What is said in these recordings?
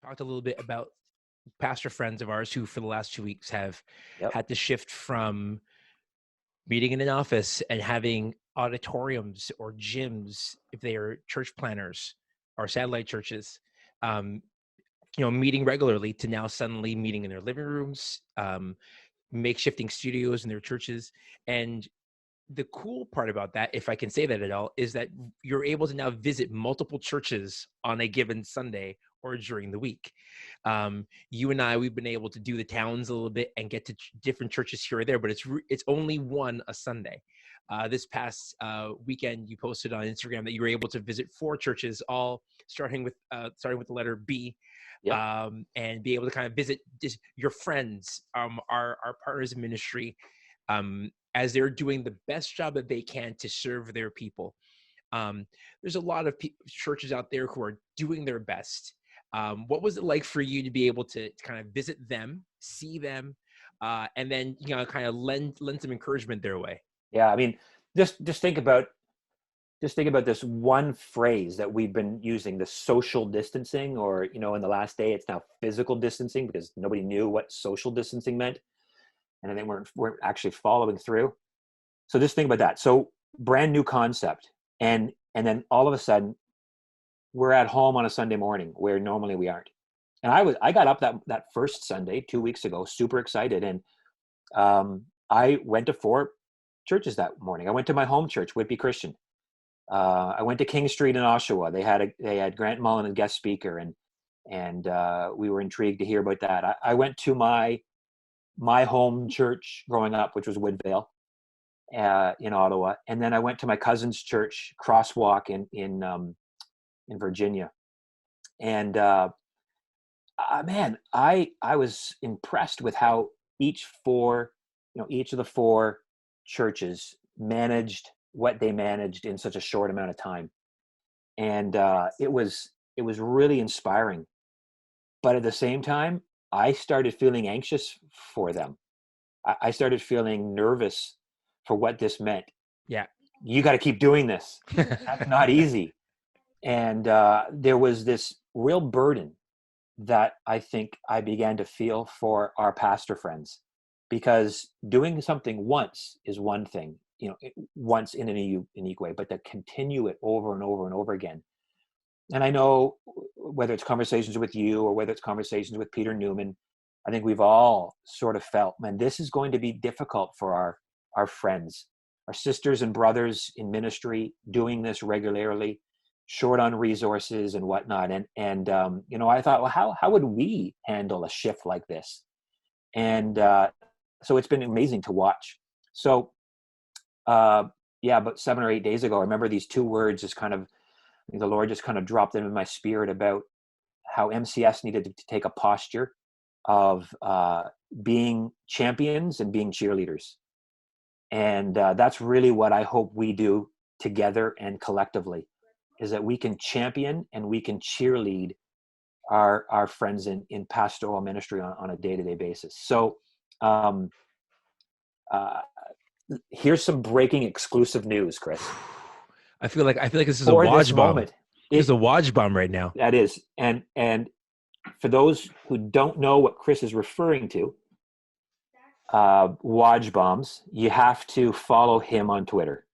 talked a little bit about pastor friends of ours who, for the last 2 weeks, have Yep. had to shift from meeting in an office and having auditoriums or gyms if they are church planners or satellite churches, um, meeting regularly to now suddenly meeting in their living rooms, makeshifting studios in their churches. And the cool part about that, if I can say that at all, is that you're able to now visit multiple churches on a given Sunday or during the week. You and I, we've been able to do the towns a little bit and get to different churches here or there, but it's only one a Sunday. This past weekend, you posted on Instagram that you were able to visit 4 churches, all starting with the letter B. Yep. And be able to kind of visit just your friends, our partners in ministry, as they're doing the best job that they can to serve their people. There's a lot of churches out there who are doing their best. What was it like for you to be able to kind of visit them, see them, and then kind of lend some encouragement their way? Yeah, I mean, just think about this one phrase that we've been using, the social distancing, or in the last day it's now physical distancing, because nobody knew what social distancing meant, and then we're actually following through. So just think about that. So brand new concept, and then all of a sudden we're at home on a Sunday morning where normally we aren't. And I got up that first Sunday 2 weeks ago, super excited, and I went to 4 churches that morning. I went to my home church, Whitby Christian. I went to King Street in Oshawa. They had Grant Mullen as guest speaker, and we were intrigued to hear about that. I went to my home church growing up, which was Woodvale, in Ottawa, and then I went to my cousin's church, Crosswalk, in Virginia. And man, I was impressed with how each of the 4 churches managed what they managed in such a short amount of time. And it was really inspiring. But at the same time, I started feeling anxious for them. I started feeling nervous for what this meant. Yeah. You got to keep doing this. That's not easy. And there was this real burden that I think I began to feel for our pastor friends, because doing something once is one thing, once in a unique way, but to continue it over and over and over again. And I know, whether it's conversations with you or whether it's conversations with Peter Neumann, I think we've all sort of felt, man, this is going to be difficult for our friends, our sisters and brothers in ministry, doing this regularly, short on resources and whatnot. And I thought, well, how would we handle a shift like this? And so it's been amazing to watch. So about 7 or 8 days ago, I remember these 2 words just kind of, the Lord just kind of dropped them in my spirit about how MCS needed to take a posture of being champions and being cheerleaders. And that's really what I hope we do together and collectively, is that we can champion and we can cheerlead our friends in pastoral ministry on a day-to-day basis. So here's some breaking exclusive news, Chris. I feel like this is For a this Waj bomb. moment. This is a Waj bomb right now. That is. And for those who don't know what Chris is referring to, Waj bombs, you have to follow him on Twitter.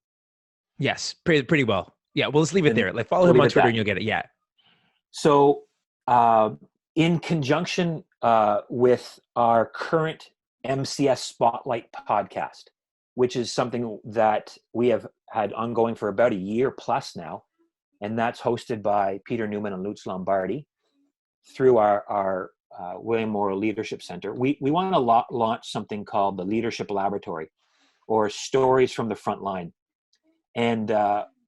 Yes, pretty well. Yeah, well, let's leave it there. Like, follow him on Twitter and you'll get it. Yeah. So in conjunction with our current MCS Spotlight podcast, which is something that we have had ongoing for about a year plus now, and that's hosted by Peter Neumann and Lutz Lombardi through our William Morrow Leadership Center. We want to launch something called the Leadership Laboratory, or Stories from the Frontline. And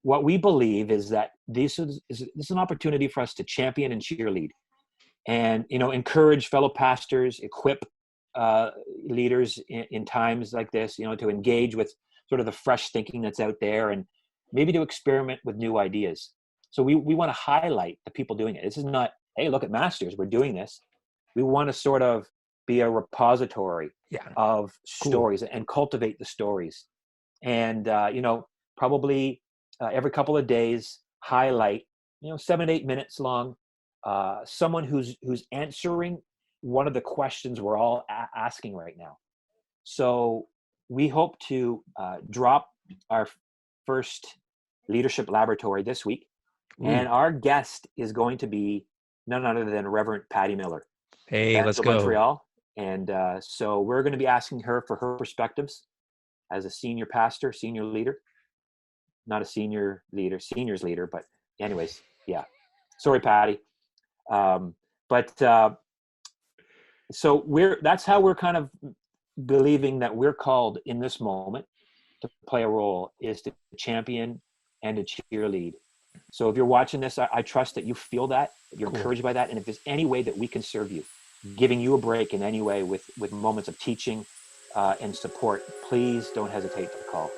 what we believe is that this is an opportunity for us to champion and cheerlead, and encourage fellow pastors, equip leaders in times like this, to engage with sort of the fresh thinking that's out there, and maybe to experiment with new ideas. So we want to highlight the people doing it. This is not, hey, look at Masters, we're doing this. We want to sort of be a repository of stories and cultivate the stories. And, probably every couple of days, highlight, 7 to 8 minutes long, someone who's answering one of the questions we're all asking right now. So we hope to drop our first leadership laboratory this week. Ooh. And our guest is going to be none other than Reverend Patty Miller. Hey, let's go. Montreal. And so we're going to be asking her for her perspectives as a senior pastor, senior leader. Not a senior leader, seniors leader, but anyways, yeah. Sorry, Patty. So that's how we're kind of believing that we're called in this moment to play a role, is to champion and to cheerlead. So if you're watching this, I trust that you feel that, you're Cool. encouraged by that. And if there's any way that we can serve you, giving you a break in any way with moments of teaching and support, please don't hesitate to call.